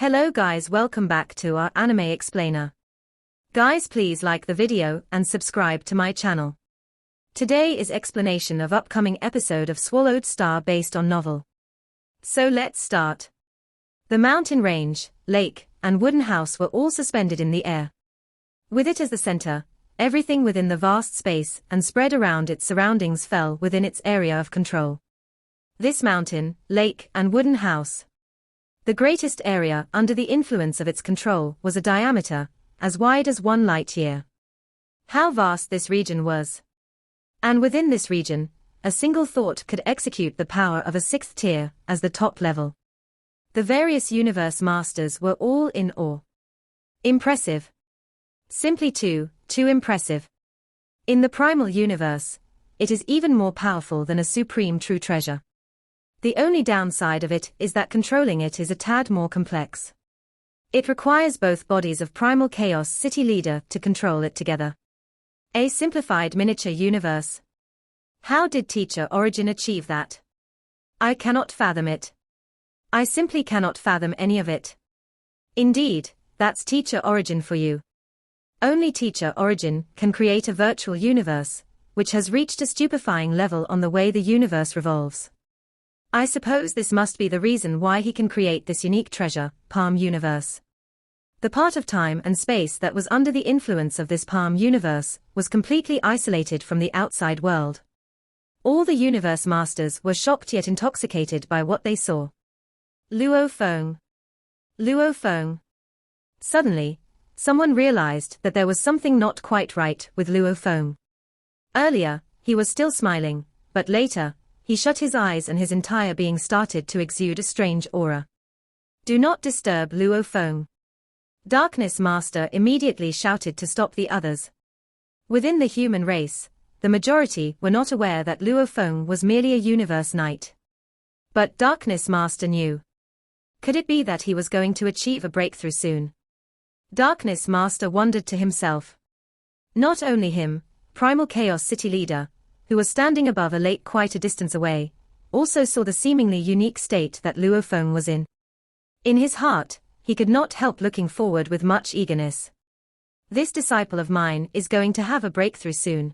Hello guys, welcome back to our anime explainer. Guys, please like the video and subscribe to my channel. Today is explanation of upcoming episode of Swallowed Star based on novel. So let's start. The mountain range, lake, and wooden house were all suspended in the air. With it as the center, everything within the vast space and spread around its surroundings fell within its area of control. This mountain, lake, and wooden house, the greatest area under the influence of its control, was a diameter as wide as 1 light year. How vast this region was! And within this region, a single thought could execute the power of a 6th tier as the top level. The various universe masters were all in awe. Impressive. Simply too impressive. In the primal universe, it is even more powerful than a supreme true treasure. The only downside of it is that controlling it is a tad more complex. It requires both bodies of Primal Chaos City Leader to control it together. A simplified miniature universe. How did Teacher Origin achieve that? I cannot fathom it. I simply cannot fathom any of it. Indeed, that's Teacher Origin for you. Only Teacher Origin can create a virtual universe, which has reached a stupefying level on the way the universe revolves. I suppose this must be the reason why he can create this unique treasure, Palm Universe. The part of time and space that was under the influence of this Palm Universe was completely isolated from the outside world. All the universe masters were shocked yet intoxicated by what they saw. Luo Feng. Luo Feng. Suddenly, someone realized that there was something not quite right with Luo Feng. Earlier, he was still smiling, but later, he shut his eyes and his entire being started to exude a strange aura. Do not disturb Luo Feng. Darkness Master immediately shouted to stop the others. Within the human race, the majority were not aware that Luo Feng was merely a universe knight. But Darkness Master knew. Could it be that he was going to achieve a breakthrough soon? Darkness Master wondered to himself. Not only him, Primal Chaos City Leader, who was standing above a lake quite a distance away, also saw the seemingly unique state that Luo Feng was in. In his heart, he could not help looking forward with much eagerness. This disciple of mine is going to have a breakthrough soon.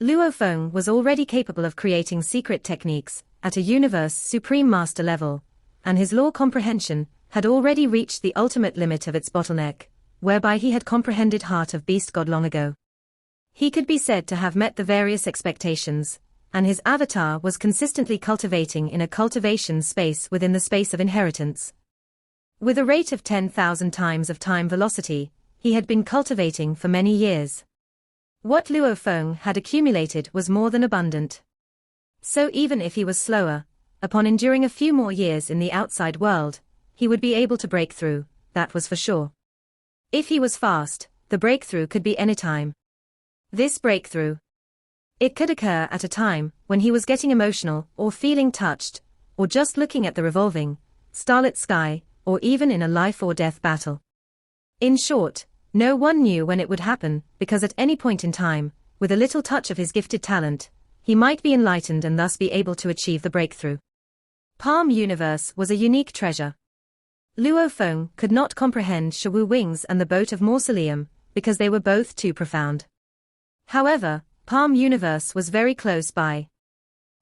Luo Feng was already capable of creating secret techniques at a universe supreme master level, and his law comprehension had already reached the ultimate limit of its bottleneck, whereby he had comprehended Heart of Beast God long ago. He could be said to have met the various expectations, and his avatar was consistently cultivating in a cultivation space within the space of inheritance. With a rate of 10,000 times of time velocity, he had been cultivating for many years. What Luo Feng had accumulated was more than abundant. So even if he was slower, upon enduring a few more years in the outside world, he would be able to break through, that was for sure. If he was fast, the breakthrough could be anytime. This breakthrough, it could occur at a time when he was getting emotional or feeling touched, or just looking at the revolving, starlit sky, or even in a life or death battle. In short, no one knew when it would happen, because at any point in time, with a little touch of his gifted talent, he might be enlightened and thus be able to achieve the breakthrough. Palm Universe was a unique treasure. Luo Feng could not comprehend Shawu Wings and the Boat of Mausoleum, because they were both too profound. However, Palm Universe was very close by.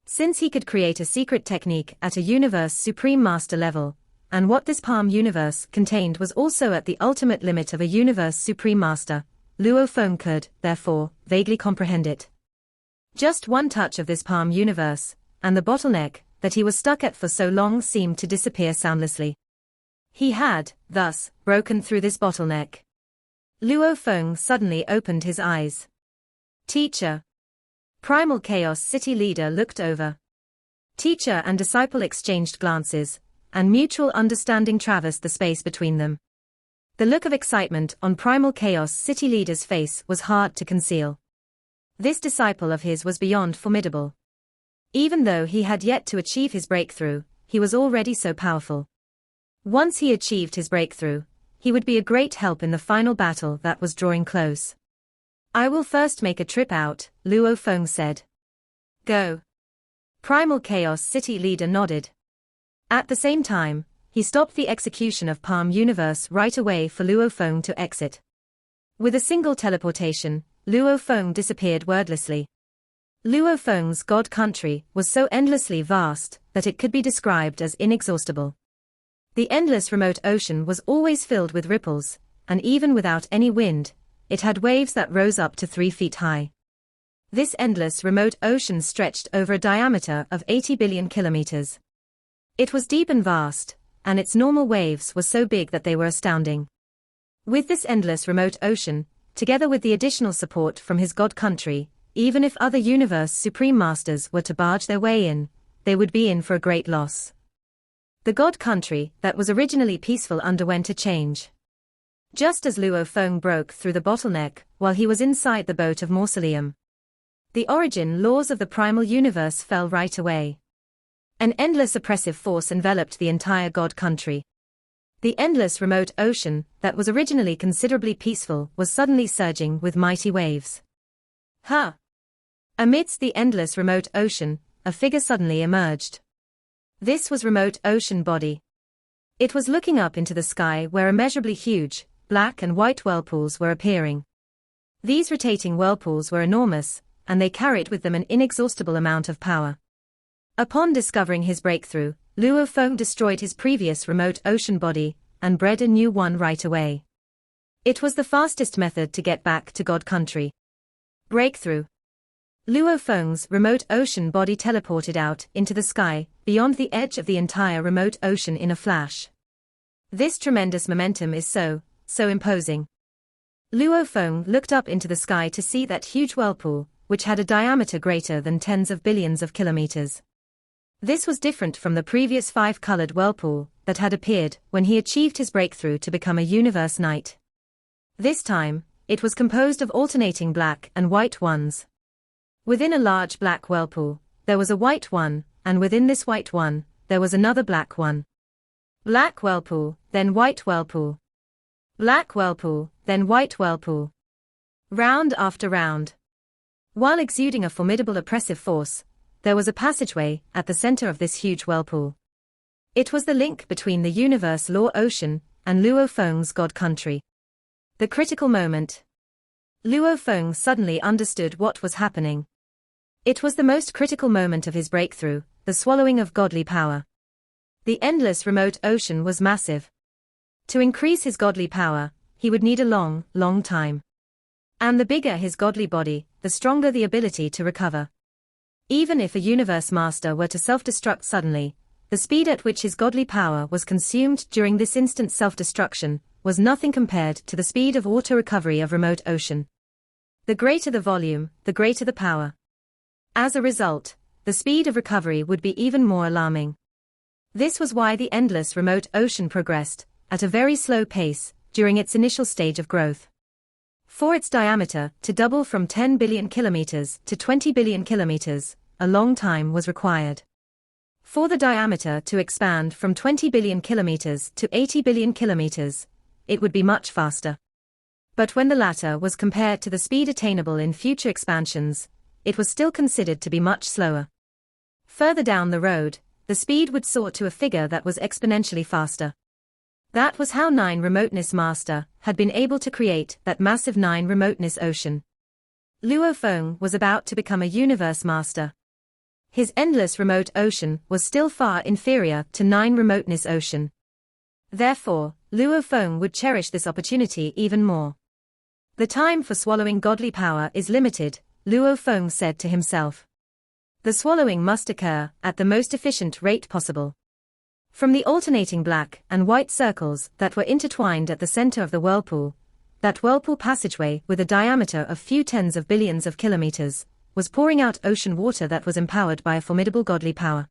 Since he could create a secret technique at a universe supreme master level, and what this Palm Universe contained was also at the ultimate limit of a universe supreme master, Luo Feng could, therefore, vaguely comprehend it. Just one touch of this Palm Universe, and the bottleneck that he was stuck at for so long seemed to disappear soundlessly. He had, thus, broken through this bottleneck. Luo Feng suddenly opened his eyes. Teacher. Primal Chaos City Leader looked over. Teacher and disciple exchanged glances, and mutual understanding traversed the space between them. The look of excitement on Primal Chaos City Leader's face was hard to conceal. This disciple of his was beyond formidable. Even though he had yet to achieve his breakthrough, he was already so powerful. Once he achieved his breakthrough, he would be a great help in the final battle that was drawing close. I will first make a trip out, Luo Feng said. Go. Primal Chaos City Leader nodded. At the same time, he stopped the execution of Palm Universe right away for Luo Feng to exit. With a single teleportation, Luo Feng disappeared wordlessly. Luo Feng's God country was so endlessly vast that it could be described as inexhaustible. The endless remote ocean was always filled with ripples, and even without any wind, it had waves that rose up to 3 feet high. This endless remote ocean stretched over a diameter of 80 billion kilometers. It was deep and vast, and its normal waves were so big that they were astounding. With this endless remote ocean, together with the additional support from his God country, even if other universe supreme masters were to barge their way in, they would be in for a great loss. The God country that was originally peaceful underwent a change. Just as Luo Feng broke through the bottleneck while he was inside the boat of Mausoleum, the origin laws of the primal universe fell right away. An endless oppressive force enveloped the entire God country. The endless remote ocean that was originally considerably peaceful was suddenly surging with mighty waves. Amidst the endless remote ocean, a figure suddenly emerged. This was remote ocean body. It was looking up into the sky where immeasurably huge, black and white whirlpools were appearing. These rotating whirlpools were enormous, and they carried with them an inexhaustible amount of power. Upon discovering his breakthrough, Luo Feng destroyed his previous remote ocean body, and bred a new one right away. It was the fastest method to get back to God country. Breakthrough. Luo Feng's remote ocean body teleported out into the sky, beyond the edge of the entire remote ocean in a flash. This tremendous momentum is so imposing. Luo Feng looked up into the sky to see that huge whirlpool, which had a diameter greater than tens of billions of kilometers. This was different from the previous 5-colored whirlpool that had appeared when he achieved his breakthrough to become a universe knight. This time, it was composed of alternating black and white ones. Within a large black whirlpool, there was a white one, and within this white one, there was another black one. Black whirlpool, then white whirlpool. Black whirlpool, then white whirlpool. Round after round. While exuding a formidable oppressive force, there was a passageway at the center of this huge whirlpool. It was the link between the universe law ocean and Luo Feng's God country. The critical moment. Luo Feng suddenly understood what was happening. It was the most critical moment of his breakthrough, the swallowing of godly power. The endless remote ocean was massive. To increase his godly power, he would need a long, long time. And the bigger his godly body, the stronger the ability to recover. Even if a universe master were to self-destruct suddenly, the speed at which his godly power was consumed during this instant self-destruction was nothing compared to the speed of auto-recovery of remote ocean. The greater the volume, the greater the power. As a result, the speed of recovery would be even more alarming. This was why the endless remote ocean progressed at a very slow pace during its initial stage of growth. For its diameter to double from 10 billion kilometers to 20 billion kilometers, a long time was required. For the diameter to expand from 20 billion kilometers to 80 billion kilometers, it would be much faster. But when the latter was compared to the speed attainable in future expansions, it was still considered to be much slower. Further down the road, the speed would soar to a figure that was exponentially faster. That was how 9 Remoteness Master had been able to create that massive 9 Remoteness Ocean. Luo Feng was about to become a Universe Master. His endless remote ocean was still far inferior to 9 Remoteness Ocean. Therefore, Luo Feng would cherish this opportunity even more. The time for swallowing godly power is limited, Luo Feng said to himself. The swallowing must occur at the most efficient rate possible. From the alternating black and white circles that were intertwined at the center of the whirlpool, that whirlpool passageway with a diameter of few tens of billions of kilometers, was pouring out ocean water that was empowered by a formidable godly power.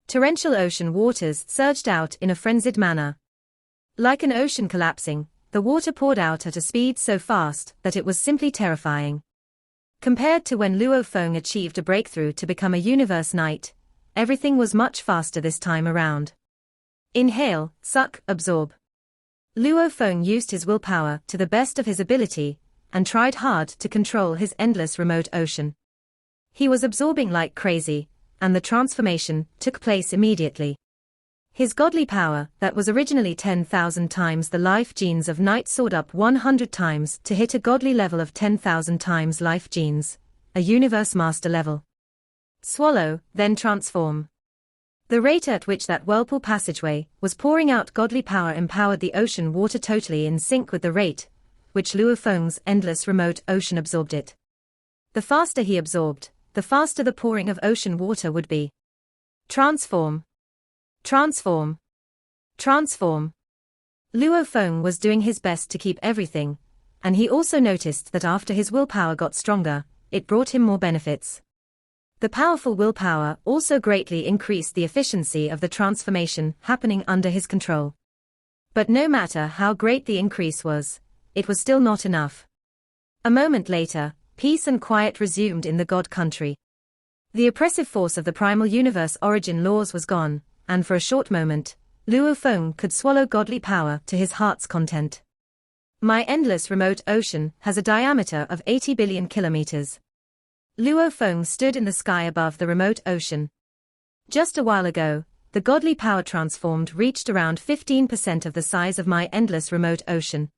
Torrential ocean waters surged out in a frenzied manner. Like an ocean collapsing, the water poured out at a speed so fast that it was simply terrifying. Compared to when Luo Feng achieved a breakthrough to become a universe knight, everything was much faster this time around. Inhale, suck, absorb. Luo Feng used his willpower to the best of his ability, and tried hard to control his endless remote ocean. He was absorbing like crazy, and the transformation took place immediately. His godly power, that was originally 10,000 times the life genes of Night, soared up 100 times to hit a godly level of 10,000 times life genes, a universe master level. Swallow, then transform. The rate at which that whirlpool passageway was pouring out godly power empowered the ocean water totally in sync with the rate which Luo Feng's endless remote ocean absorbed it. The faster he absorbed, the faster the pouring of ocean water would be. Transform. Transform. Transform. Luo Feng was doing his best to keep everything, and he also noticed that after his willpower got stronger, it brought him more benefits. The powerful willpower also greatly increased the efficiency of the transformation happening under his control. But no matter how great the increase was, it was still not enough. A moment later, peace and quiet resumed in the God country. The oppressive force of the primal universe origin laws was gone, and for a short moment, Luo Feng could swallow godly power to his heart's content. My endless remote ocean has a diameter of 80 billion kilometers. Luo Feng stood in the sky above the remote ocean. Just a while ago, the godly power transformed reached around 15% of the size of my endless remote ocean.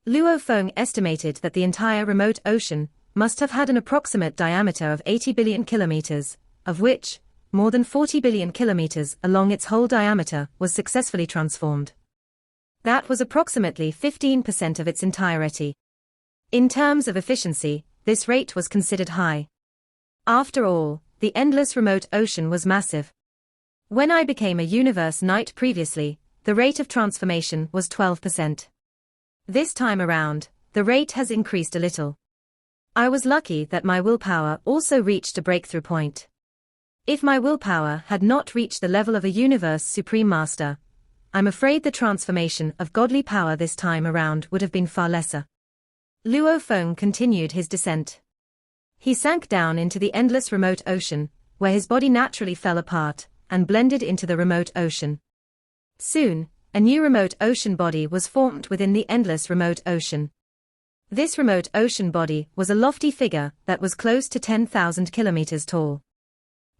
Luo Feng estimated that the entire remote ocean must have had an approximate diameter of 80 billion kilometers, of which, more than 40 billion kilometers along its whole diameter was successfully transformed. That was approximately 15% of its entirety. In terms of efficiency, this rate was considered high. After all, the endless remote ocean was massive. When I became a universe knight previously, the rate of transformation was 12%. This time around, the rate has increased a little. I was lucky that my willpower also reached a breakthrough point. If my willpower had not reached the level of a universe supreme master, I'm afraid the transformation of godly power this time around would have been far lesser. Luo Feng continued his descent. He sank down into the endless remote ocean, where his body naturally fell apart and blended into the remote ocean. Soon, a new remote ocean body was formed within the endless remote ocean. This remote ocean body was a lofty figure that was close to 10,000 kilometers tall.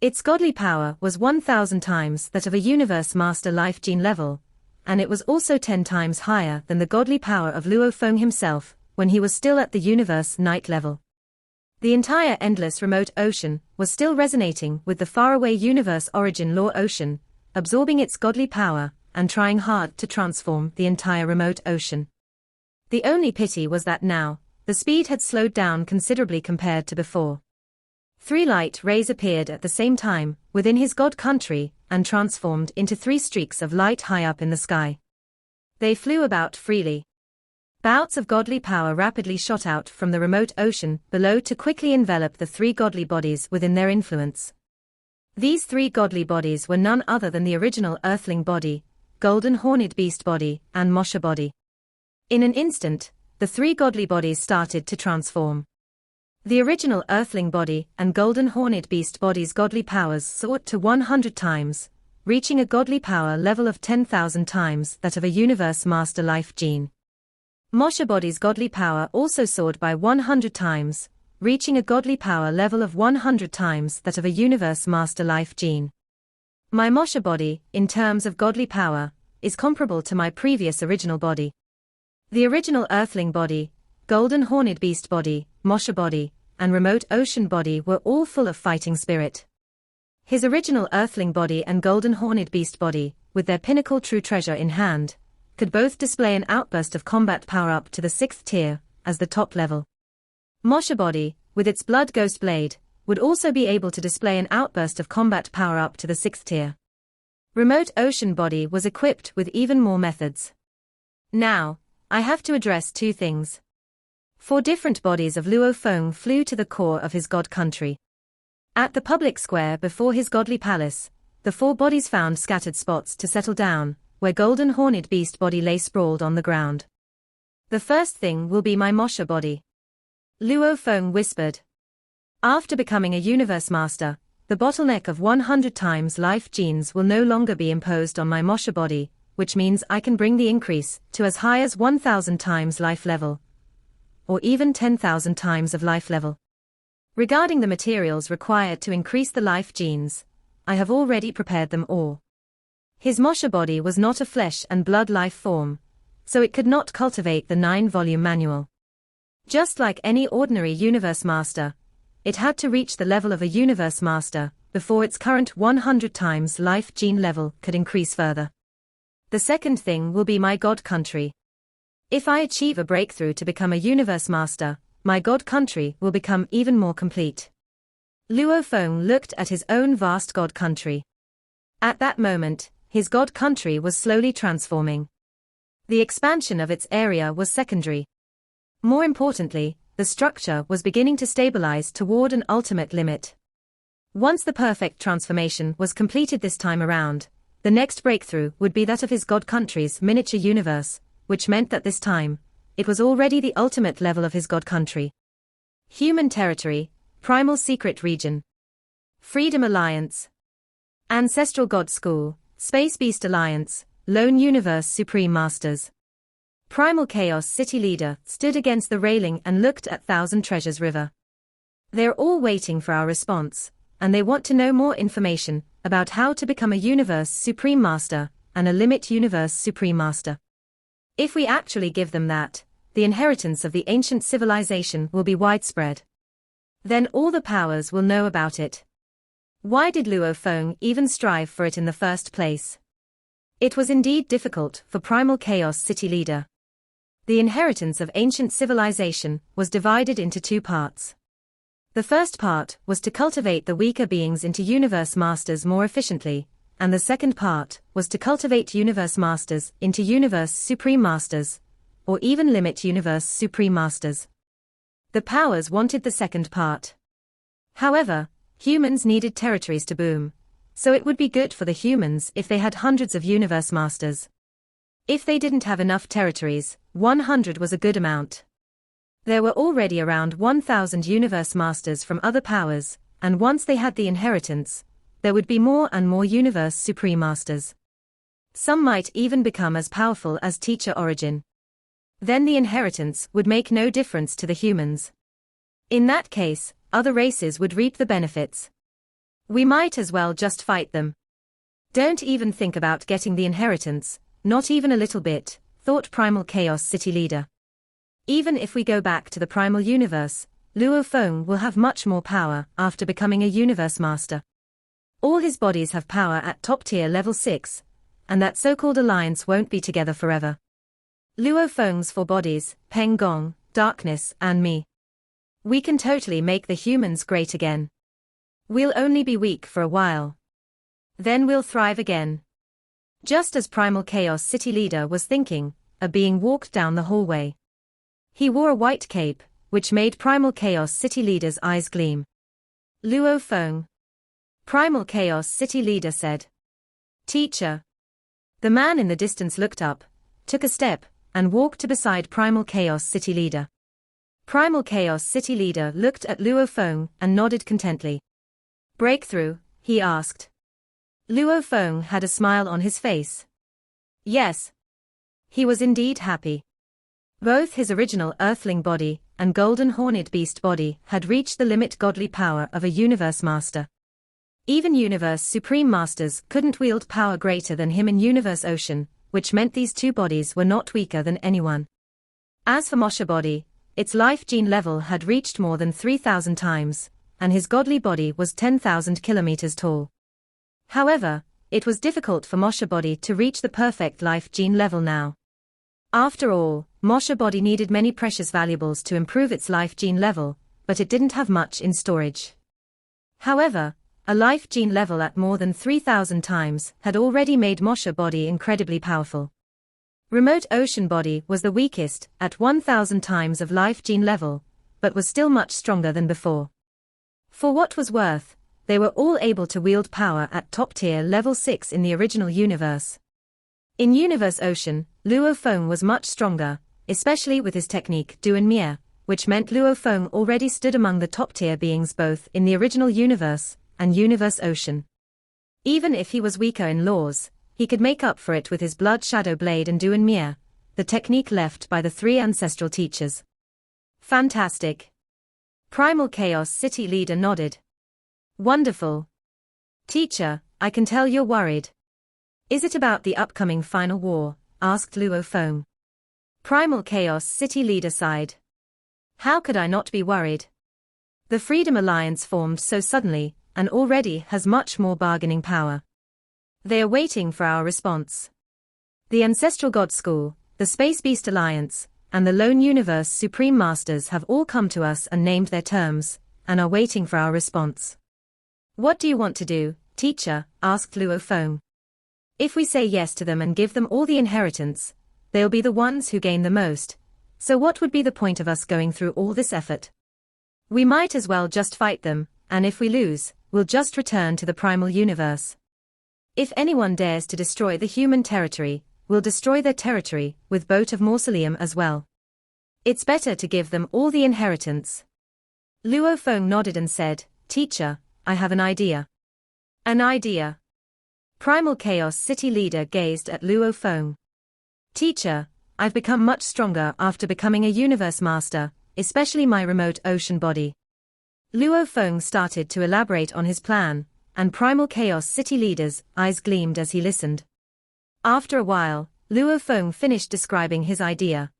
Its godly power was 1,000 times that of a universe master life gene level, and it was also 10 times higher than the godly power of Luo Feng himself when he was still at the universe knight level. The entire endless remote ocean was still resonating with the faraway universe origin law ocean, absorbing its godly power and trying hard to transform the entire remote ocean. The only pity was that now, the speed had slowed down considerably compared to before. 3 light rays appeared at the same time within his god country and transformed into 3 streaks of light high up in the sky. They flew about freely. Bouts of godly power rapidly shot out from the remote ocean below to quickly envelop the 3 godly bodies within their influence. These 3 godly bodies were none other than the original earthling body, golden horned beast body, and Mosha body. In an instant, the 3 godly bodies started to transform. The original earthling body and golden horned beast body's godly powers soared to 100 times, reaching a godly power level of 10,000 times that of a universe master life gene. Mosha body's godly power also soared by 100 times, reaching a godly power level of 100 times that of a universe master life gene. My Mosha body, in terms of godly power, is comparable to my previous original body. The original earthling body, golden horned beast body, Mosha body, and remote ocean body were all full of fighting spirit. His original earthling body and golden horned beast body, with their pinnacle true treasure in hand, could both display an outburst of combat power up to the 6th tier, as the top level. Mosha body, with its blood ghost blade, would also be able to display an outburst of combat power up to the 6th tier. Remote ocean body was equipped with even more methods. Now, I have to address 2 things. 4 different bodies of Luo Feng flew to the core of his god country. At the public square before his godly palace, the 4 bodies found scattered spots to settle down, where golden horned beast body lay sprawled on the ground. The first thing will be my Mosha body. Luo Feng whispered. After becoming a universe master, the bottleneck of 100 times life genes will no longer be imposed on my Mosha body, which means I can bring the increase to as high as 1,000 times life level, or even 10,000 times of life level. Regarding the materials required to increase the life genes, I have already prepared them all. His Mosha body was not a flesh and blood life form, so it could not cultivate the 9-volume manual. Just like any ordinary Universe Master, it had to reach the level of a Universe Master before its current 100 times life gene level could increase further. The second thing will be my God country. If I achieve a breakthrough to become a Universe Master, my God country will become even more complete. Luo Feng looked at his own vast God country. At that moment, his God country was slowly transforming. The expansion of its area was secondary. More importantly, the structure was beginning to stabilize toward an ultimate limit. Once the perfect transformation was completed this time around, the next breakthrough would be that of his God country's miniature universe, which meant that this time, it was already the ultimate level of his God country. Human territory, Primal Secret Region, Freedom Alliance, Ancestral God School, Space Beast Alliance, Lone Universe Supreme Masters. Primal Chaos City Leader stood against the railing and looked at Thousand Treasures River. They're all waiting for our response, and they want to know more information about how to become a Universe Supreme Master and a Limit Universe Supreme Master. If we actually give them that, the inheritance of the ancient civilization will be widespread. Then all the powers will know about it. Why did Luo Feng even strive for it in the first place? It was indeed difficult for Primal Chaos City Leader. The inheritance of ancient civilization was divided into two parts. The first part was to cultivate the weaker beings into Universe Masters more efficiently, and the second part was to cultivate Universe Masters into Universe Supreme Masters, or even Limit Universe Supreme Masters. The powers wanted the second part. However, humans needed territories to boom, so it would be good for the humans if they had hundreds of Universe Masters. If they didn't have enough territories, 100 was a good amount. There were already around 1,000 Universe Masters from other powers, and once they had the inheritance, there would be more and more Universe Supreme Masters. Some might even become as powerful as Teacher Origin. Then the inheritance would make no difference to the humans. In that case, other races would reap the benefits. We might as well just fight them. Don't even think about getting the inheritance, not even a little bit, thought Primal Chaos City Leader. Even if we go back to the Primal Universe, Luo Feng will have much more power after becoming a Universe Master. All his bodies have power at top tier level 6, and that so-called alliance won't be together forever. Luo Feng's 4 bodies, Peng Gong, Darkness, and me. We can totally make the humans great again. We'll only be weak for a while. Then we'll thrive again. Just as Primal Chaos City Leader was thinking, a being walked down the hallway. He wore a white cape, which made Primal Chaos City Leader's eyes gleam. Luo Feng. Primal Chaos City Leader said. Teacher. The man in the distance looked up, took a step, and walked to beside Primal Chaos City Leader. Primal Chaos City Leader looked at Luo Feng and nodded contently. Breakthrough, he asked. Luo Feng had a smile on his face. Yes. He was indeed happy. Both his original Earthling body and Golden Horned Beast body had reached the limit godly power of a Universe Master. Even Universe Supreme Masters couldn't wield power greater than him in Universe Ocean, which meant these two bodies were not weaker than anyone. As for Mosha body, its life gene level had reached more than 3,000 times, and his godly body was 10,000 kilometers tall. However, it was difficult for Mosha body to reach the perfect life gene level now. After all, Mosha body needed many precious valuables to improve its life gene level, but it didn't have much in storage. However, a life gene level at more than 3,000 times had already made Mosha body incredibly powerful. Remote Ocean body was the weakest at 1,000 times of life gene level, but was still much stronger than before. For what was worth, they were all able to wield power at top tier level 6 in the original universe. In Universe Ocean, Luo Feng was much stronger, especially with his technique Duan Mie, which meant Luo Feng already stood among the top tier beings both in the original universe and Universe Ocean. Even if he was weaker in laws, he could make up for it with his Blood Shadow Blade and Duan Mie, the technique left by the 3 ancestral teachers. Fantastic. Primal Chaos City Leader nodded. Wonderful. Teacher, I can tell you're worried. Is it about the upcoming final war? Asked Luo Feng. Primal Chaos City leader sighed. How could I not be worried? The Freedom Alliance formed so suddenly, and already has much more bargaining power. They are waiting for our response. The Ancestral God School, the Space Beast Alliance, and the Lone Universe Supreme Masters have all come to us and named their terms, and are waiting for our response. What do you want to do, teacher? Asked Luo Feng. If we say yes to them and give them all the inheritance, they'll be the ones who gain the most, so what would be the point of us going through all this effort? We might as well just fight them, and if we lose, we'll just return to the primal universe. If anyone dares to destroy the human territory, we'll destroy their territory, with Boat of Mausoleum as well. It's better to give them all the inheritance. Luo Feng nodded and said, Teacher, I have an idea. An idea? Primal Chaos City leader gazed at Luo Feng. Teacher, I've become much stronger after becoming a universe master, especially my remote ocean body. Luo Feng started to elaborate on his plan, and Primal Chaos City leader's eyes gleamed as he listened. After a while, Luo Feng finished describing his idea.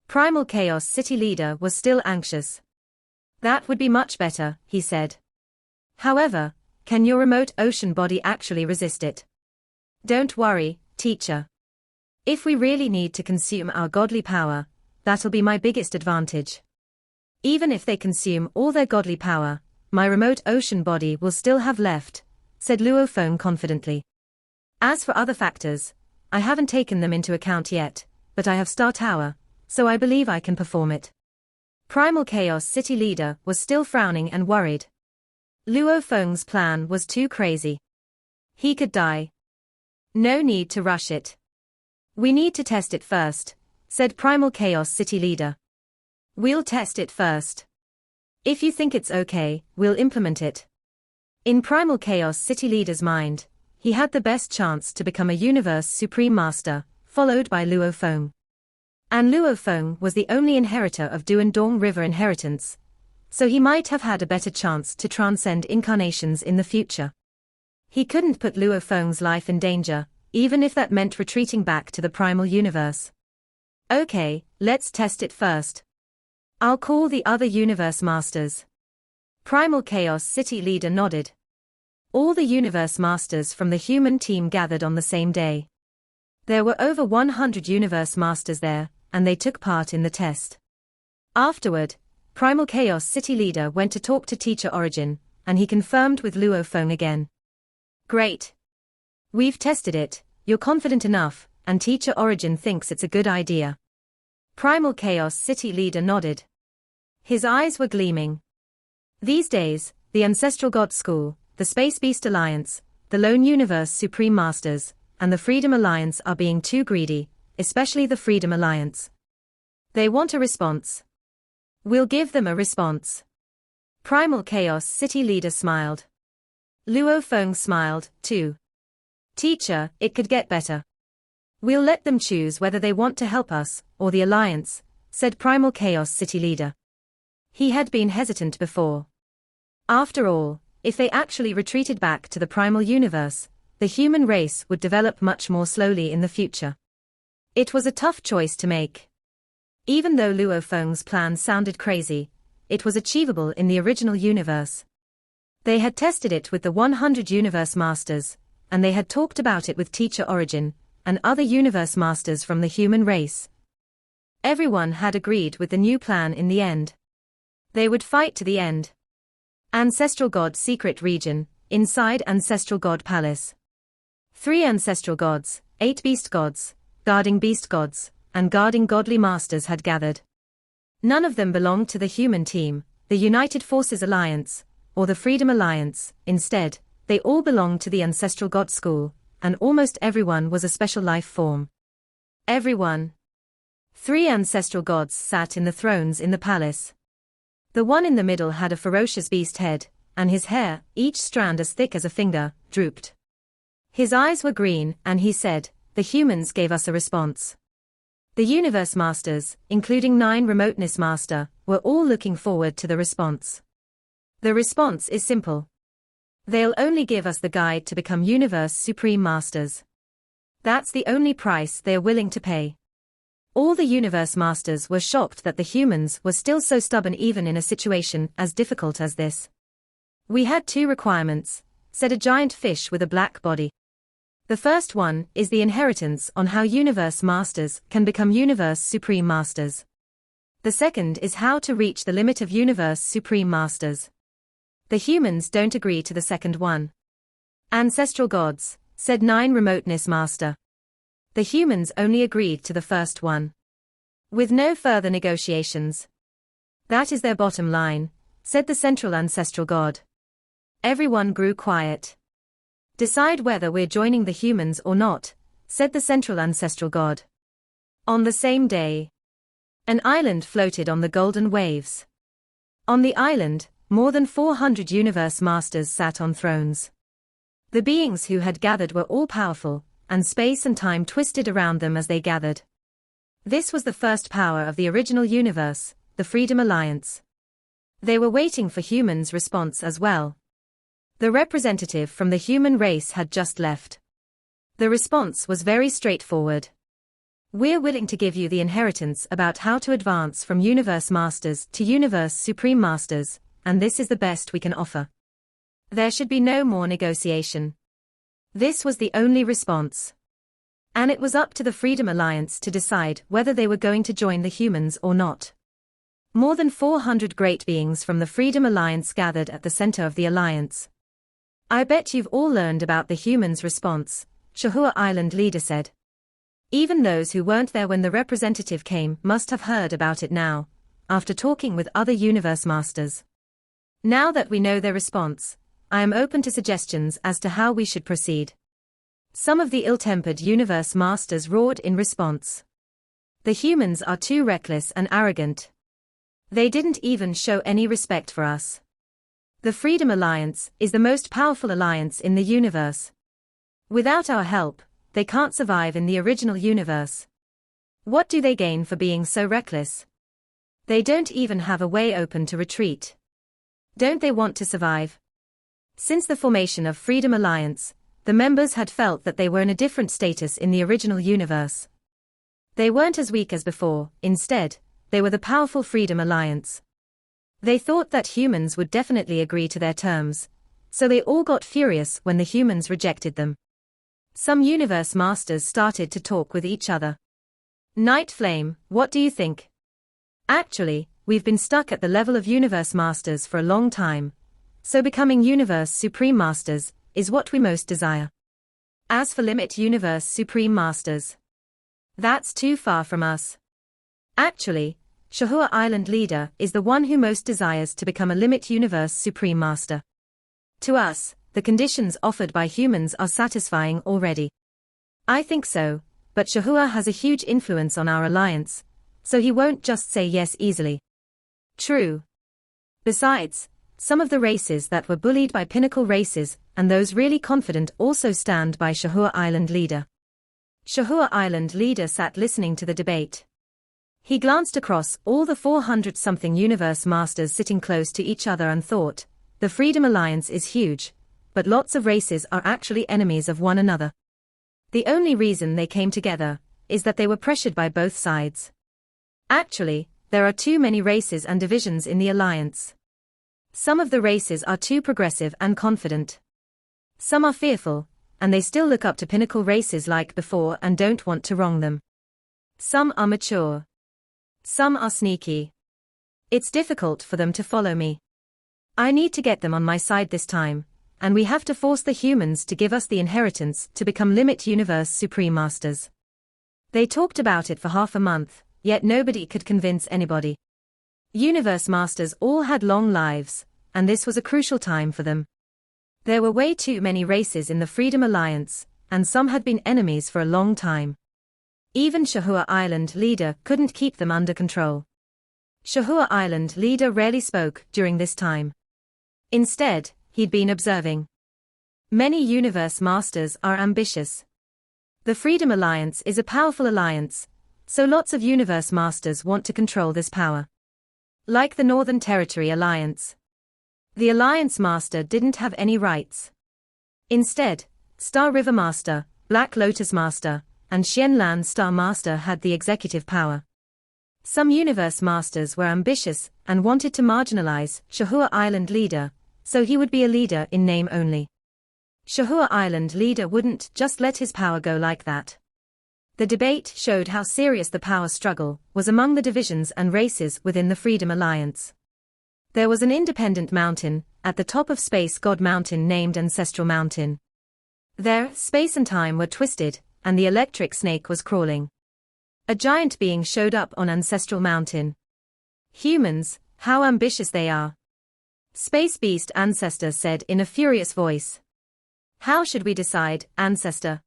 Primal Chaos City leader was still anxious. That would be much better, he said. However, can your remote ocean body actually resist it? Don't worry, teacher. If we really need to consume our godly power, that'll be my biggest advantage. Even if they consume all their godly power, my remote ocean body will still have left, said Luo Feng confidently. As for other factors, I haven't taken them into account yet, but I have Star Tower, so I believe I can perform it. Primal Chaos City leader was still frowning and worried. Luo Feng's plan was too crazy. He could die. No need to rush it. We need to test it first, said Primal Chaos City leader. We'll test it first. If you think it's okay, we'll implement it. In Primal Chaos City leader's mind, he had the best chance to become a universe supreme master, followed by Luo Feng. And Luo Feng was the only inheritor of Duandong River inheritance, so he might have had a better chance to transcend incarnations in the future. He couldn't put Luo Feng's life in danger, even if that meant retreating back to the primal universe. Okay, let's test it first. I'll call the other universe masters. Primal Chaos City leader nodded. All the universe masters from the human team gathered on the same day. There were over 100 universe masters there, and they took part in the test. Afterward, Primal Chaos City leader went to talk to Teacher Origin, and he confirmed with Luo Feng again. Great. We've tested it, you're confident enough, and Teacher Origin thinks it's a good idea. Primal Chaos City leader nodded. His eyes were gleaming. These days, the Ancestral God School, the Space Beast Alliance, the Lone Universe Supreme Masters, and the Freedom Alliance are being too greedy, especially the Freedom Alliance. They want a response. We'll give them a response. Primal Chaos City leader smiled. Luo Feng smiled, too. Teacher, it could get better. We'll let them choose whether they want to help us, or the Alliance, said Primal Chaos City leader. He had been hesitant before. After all, if they actually retreated back to the primal universe, the human race would develop much more slowly in the future. It was a tough choice to make. Even though Luo Feng's plan sounded crazy, it was achievable in the original universe. They had tested it with the 100 universe masters, and they had talked about it with Teacher Origin, and other universe masters from the human race. Everyone had agreed with the new plan in the end. They would fight to the end. Ancestral God Secret Region, inside Ancestral God Palace. 3 Ancestral Gods, 8 Beast Gods, guarding Beast Gods, and guarding Godly Masters had gathered. None of them belonged to the human team, the United Forces Alliance, or the Freedom Alliance. Instead, they all belonged to the Ancestral God School, and almost everyone was a special life form. Everyone. 3 ancestral gods sat in the thrones in the palace. The one in the middle had a ferocious beast head, and his hair, each strand as thick as a finger, drooped. His eyes were green, and he said, "The humans gave us a response." The Universe Masters, including 9 Remoteness Master, were all looking forward to the response. The response is simple. They'll only give us the guide to become Universe Supreme Masters. That's the only price they are willing to pay. All the universe masters were shocked that the humans were still so stubborn even in a situation as difficult as this. We had two requirements, said a giant fish with a black body. The first one is the inheritance on how universe masters can become universe supreme masters. The second is how to reach the limit of universe supreme masters. The humans don't agree to the second one. Ancestral gods, said 9 remoteness master. The humans only agreed to the first one. With no further negotiations. That is their bottom line, said the central ancestral god. Everyone grew quiet. Decide whether we're joining the humans or not, said the central ancestral god. On the same day, an island floated on the golden waves. On the island, more than 400 universe masters sat on thrones. The beings who had gathered were all powerful, and space and time twisted around them as they gathered. This was the first power of the original universe, the Freedom Alliance. They were waiting for humans' response as well. The representative from the human race had just left. The response was very straightforward. We're willing to give you the inheritance about how to advance from universe masters to universe supreme masters, and this is the best we can offer. There should be no more negotiation. This was the only response. And it was up to the Freedom Alliance to decide whether they were going to join the humans or not. More than 400 great beings from the Freedom Alliance gathered at the center of the alliance. I bet you've all learned about the humans' response, Shahua Island leader said. Even those who weren't there when the representative came must have heard about it now, after talking with other universe masters. Now that we know their response, I am open to suggestions as to how we should proceed. Some of the ill-tempered universe masters roared in response. The humans are too reckless and arrogant. They didn't even show any respect for us. The Freedom Alliance is the most powerful alliance in the universe. Without our help, they can't survive in the original universe. What do they gain for being so reckless? They don't even have a way open to retreat. Don't they want to survive? Since the formation of Freedom Alliance, the members had felt that they were in a different status in the original universe. They weren't as weak as before, instead, they were the powerful Freedom Alliance. They thought that humans would definitely agree to their terms, so they all got furious when the humans rejected them. Some universe masters started to talk with each other. Night Flame, what do you think? Actually, we've been stuck at the level of universe masters for a long time, so becoming universe supreme masters is what we most desire. As for limit universe supreme masters, that's too far from us. Actually, Shahua Island leader is the one who most desires to become a limit universe supreme master. To us, the conditions offered by humans are satisfying already. I think so, but Shahua has a huge influence on our alliance, so he won't just say yes easily. True. Besides, some of the races that were bullied by pinnacle races and those really confident also stand by Shahua Island leader. Shahua Island leader sat listening to the debate. He glanced across all the 400-something universe masters sitting close to each other and thought, the Freedom Alliance is huge, but lots of races are actually enemies of one another. The only reason they came together is that they were pressured by both sides. Actually, there are too many races and divisions in the alliance. Some of the races are too progressive and confident. Some are fearful, and they still look up to pinnacle races like before and don't want to wrong them. Some are mature. Some are sneaky. It's difficult for them to follow me. I need to get them on my side this time, and we have to force the humans to give us the inheritance to become Limit Universe Supreme Masters. They talked about it for half a month, yet nobody could convince anybody. Universe Masters all had long lives, and this was a crucial time for them. There were way too many races in the Freedom Alliance, and some had been enemies for a long time. Even Shahua Island leader couldn't keep them under control. Shahua Island leader rarely spoke during this time. Instead, he'd been observing. Many Universe Masters are ambitious. The Freedom Alliance is a powerful alliance, so lots of Universe Masters want to control this power. Like the Northern Territory Alliance. The Alliance Master didn't have any rights. Instead, Star River Master, Black Lotus Master, and Xianlan Star Master had the executive power. Some Universe Masters were ambitious and wanted to marginalize Shahua Island leader, so he would be a leader in name only. Shahua Island leader wouldn't just let his power go like that. The debate showed how serious the power struggle was among the divisions and races within the Freedom Alliance. There was an independent mountain at the top of Space God Mountain named Ancestral Mountain. There, space and time were twisted, and the electric snake was crawling. A giant being showed up on Ancestral Mountain. Humans, how ambitious they are. Space Beast Ancestor said in a furious voice. How should we decide, Ancestor?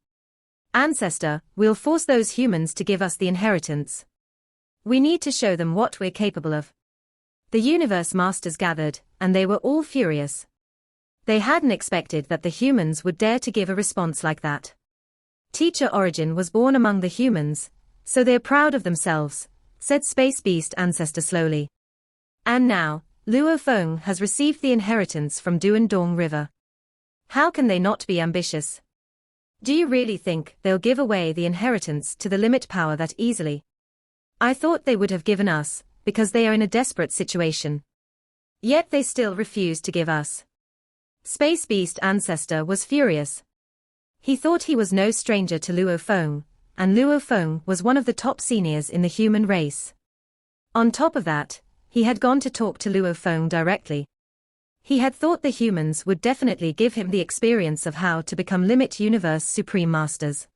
Ancestor, we'll force those humans to give us the inheritance. We need to show them what we're capable of. The Universe Masters gathered, and they were all furious. They hadn't expected that the humans would dare to give a response like that. Teacher Origin was born among the humans, so they're proud of themselves, said Space Beast Ancestor slowly. And now, Luo Feng has received the inheritance from Duan Dong River. How can they not be ambitious? Do you really think they'll give away the inheritance to the limit power that easily? I thought they would have given us, because they are in a desperate situation. Yet they still refuse to give us. Space Beast Ancestor was furious. He thought he was no stranger to Luo Feng, and Luo Feng was one of the top seniors in the human race. On top of that, he had gone to talk to Luo Feng directly. He had thought the humans would definitely give him the experience of how to become Limit Universe Supreme Masters.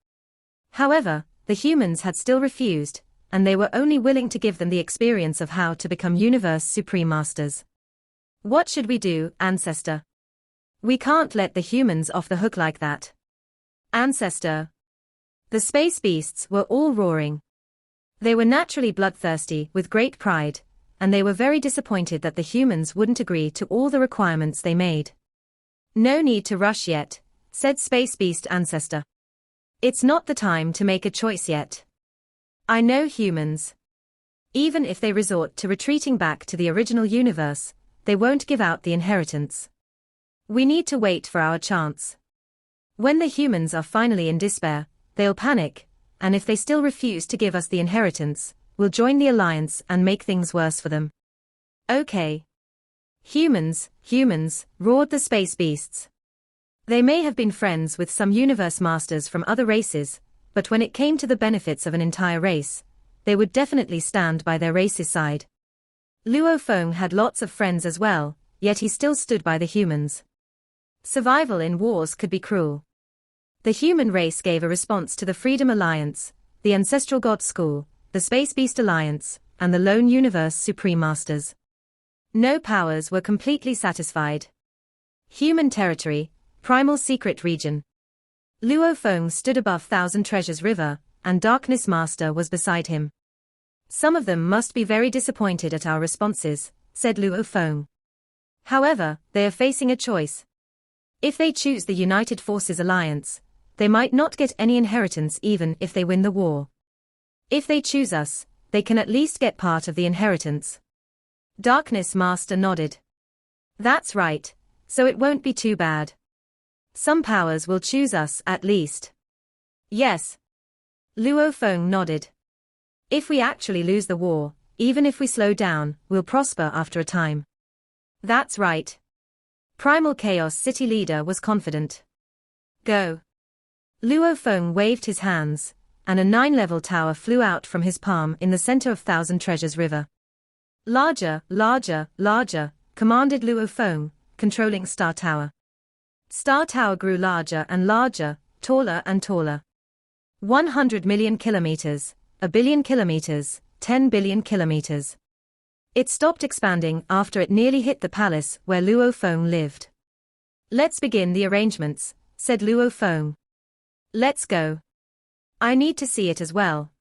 However, the humans had still refused, and they were only willing to give them the experience of how to become Universe Supreme Masters. What should we do, Ancestor? We can't let the humans off the hook like that. Ancestor. The space beasts were all roaring. They were naturally bloodthirsty with great pride, and they were very disappointed that the humans wouldn't agree to all the requirements they made. No need to rush yet, said Space Beast Ancestor. It's not the time to make a choice yet. I know humans. Even if they resort to retreating back to the original universe, they won't give out the inheritance. We need to wait for our chance. When the humans are finally in despair, they'll panic, and if they still refuse to give us the inheritance, we'll join the alliance and make things worse for them. Okay. Humans, roared the space beasts. They may have been friends with some universe masters from other races, but when it came to the benefits of an entire race, they would definitely stand by their race's side. Luo Feng had lots of friends as well, yet he still stood by the humans. Survival in wars could be cruel. The human race gave a response to the Freedom Alliance, the Ancestral God School, the Space Beast Alliance, and the Lone Universe Supreme Masters. No powers were completely satisfied. Human territory, primal secret region. Luo Feng stood above Thousand Treasures River, and Darkness Master was beside him. Some of them must be very disappointed at our responses, said Luo Feng. However, they are facing a choice. If they choose the United Forces Alliance, they might not get any inheritance even if they win the war. If they choose us, they can at least get part of the inheritance. Darkness Master nodded. That's right, so it won't be too bad. Some powers will choose us at least. Yes. Luo Feng nodded. If we actually lose the war, even if we slow down, we'll prosper after a time. That's right. Primal Chaos City leader was confident. Go. Luo Feng waved his hands, and a 9-level tower flew out from his palm in the center of Thousand Treasures River. Larger, commanded Luo Feng, controlling Star Tower. Star Tower grew larger and larger, taller and taller. 100 million kilometers, a billion kilometers, 10 billion kilometers. It stopped expanding after it nearly hit the palace where Luo Feng lived. Let's begin the arrangements, said Luo Feng. Let's go. I need to see it as well.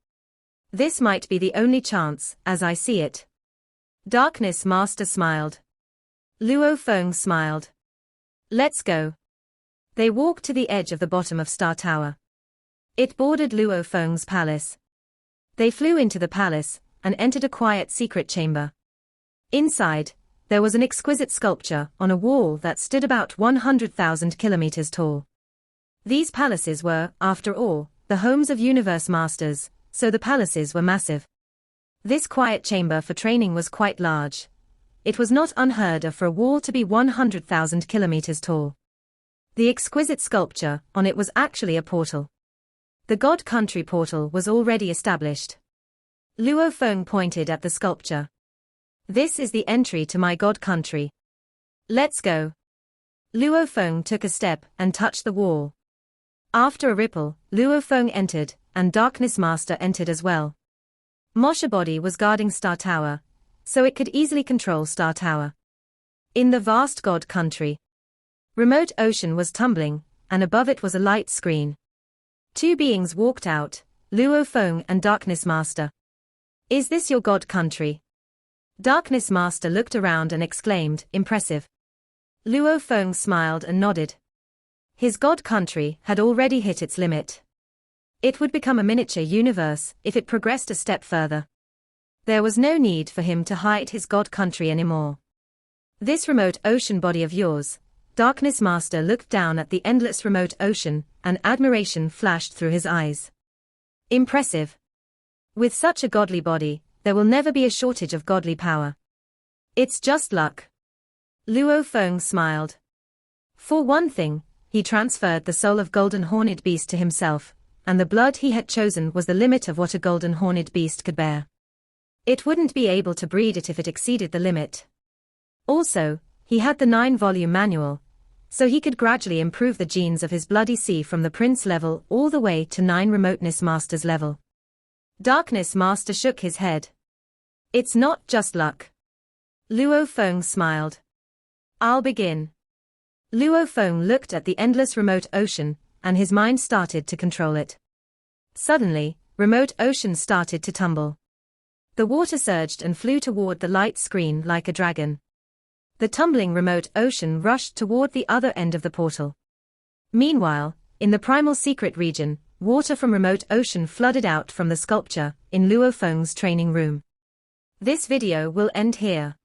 This might be the only chance, as I see it. Darkness Master smiled. Luo Feng smiled. Let's go. They walked to the edge of the bottom of Star Tower. It bordered Luo Feng's palace. They flew into the palace, and entered a quiet secret chamber. Inside, there was an exquisite sculpture on a wall that stood about 100,000 kilometers tall. These palaces were, after all, the homes of universe masters, so the palaces were massive. This quiet chamber for training was quite large. It was not unheard of for a wall to be 100,000 kilometers tall. The exquisite sculpture on it was actually a portal. The God Country portal was already established. Luo Feng pointed at the sculpture. This is the entry to my God Country. Let's go. Luo Feng took a step and touched the wall. After a ripple, Luo Feng entered, and Darkness Master entered as well. Mosha Body was guarding Star Tower, so it could easily control Star Tower. In the vast God Country, remote ocean was tumbling, and above it was a light screen. Two beings walked out, Luo Feng and Darkness Master. Is this your God Country? Darkness Master looked around and exclaimed, impressive. Luo Feng smiled and nodded. His God Country had already hit its limit. It would become a miniature universe if it progressed a step further. There was no need for him to hide his God Country anymore. This remote ocean body of yours, Darkness Master looked down at the endless remote ocean, and admiration flashed through his eyes. Impressive. With such a godly body, there will never be a shortage of godly power. It's just luck. Luo Feng smiled. For one thing, he transferred the soul of Golden Horned Beast to himself, and the blood he had chosen was the limit of what a Golden Horned Beast could bear. It wouldn't be able to breed it if it exceeded the limit. Also, he had the 9-volume manual, so he could gradually improve the genes of his Bloody Sea from the Prince level all the way to 9 Remoteness Masters level. Darkness Master shook his head. It's not just luck. Luo Feng smiled. I'll begin. Luo Feng looked at the endless remote ocean, and his mind started to control it. Suddenly, remote ocean started to tumble. The water surged and flew toward the light screen like a dragon. The tumbling remote ocean rushed toward the other end of the portal. Meanwhile, in the primal secret region, water from remote ocean flooded out from the sculpture in Luo Feng's training room. This video will end here.